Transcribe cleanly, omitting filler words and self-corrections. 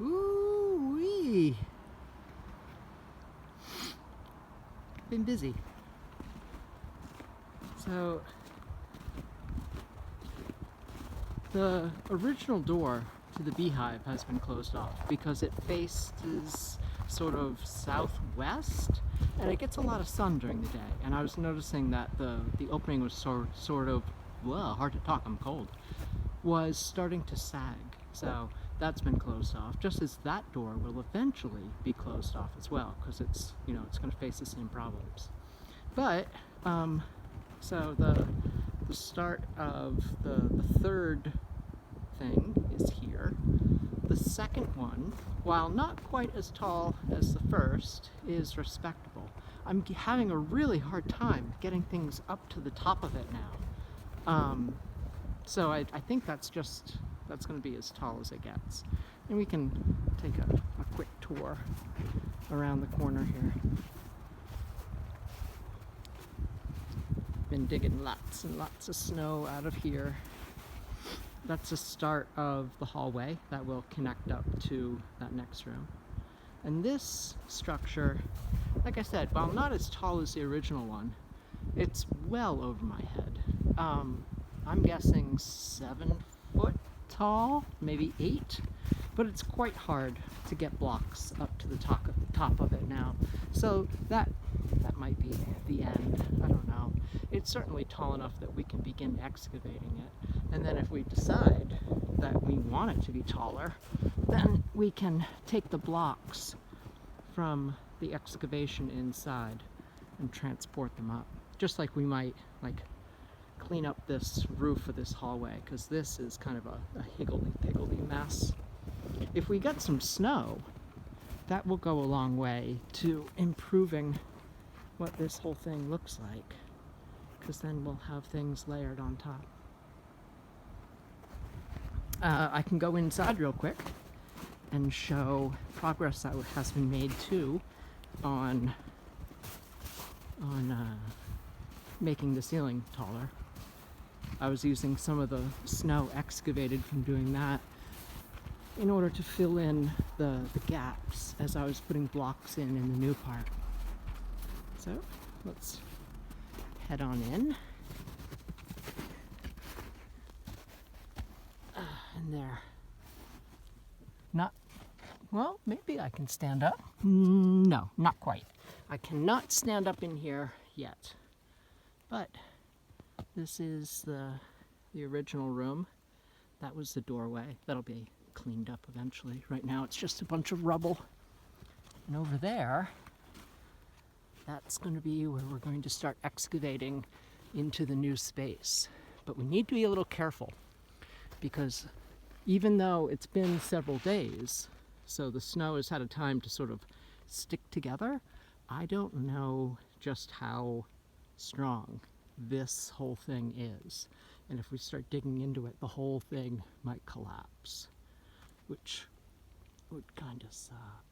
Ooh-wee. Been busy. So the original door to the beehive has been closed off because it faces sort of southwest and it gets a lot of sun during the day. And I was noticing that the opening was sort of, well, hard to talk, I'm cold, was starting to sag. So that's been closed off, just as that door will eventually be closed off as well, because it's, you know, it's going to face the same problems. But so the start of the third thing is here. The second one, while not quite as tall as the first, is respectable. I'm having a really hard time getting things up to the top of it now. So I think that's going to be as tall as it gets. And we can take a quick tour around the corner here. Been digging lots and lots of snow out of here. That's the start of the hallway that will connect up to that next room. And this structure, like I said, while not as tall as the original one, it's well over my head. I'm guessing 7 foot tall, maybe 8, but it's quite hard to get blocks up to the top of it now. So that might be the end. I don't know. It's certainly tall enough that we can begin excavating it. And then if we decide that we want it to be taller, then we can take the blocks from the excavation inside and transport them up. Just like we might like clean up this roof of this hallway, because this is kind of a higgledy-piggledy mess. If we get some snow, that will go a long way to improving what this whole thing looks like, because then we'll have things layered on top. I can go inside real quick and show progress that has been made too on making the ceiling taller. I was using some of the snow excavated from doing that in order to fill in the gaps as I was putting blocks in the new part. So let's head on in. And there. Not, well, maybe I can stand up. No, not quite. I cannot stand up in here yet. But this is the original room. That was the doorway. That'll be cleaned up eventually. Right now it's just a bunch of rubble. And over there, that's going to be where we're going to start excavating into the new space. But we need to be a little careful, because even though it's been several days, so the snow has had a time to sort of stick together, I don't know just how strong this whole thing is. And if we start digging into it, the whole thing might collapse, which would kind of suck.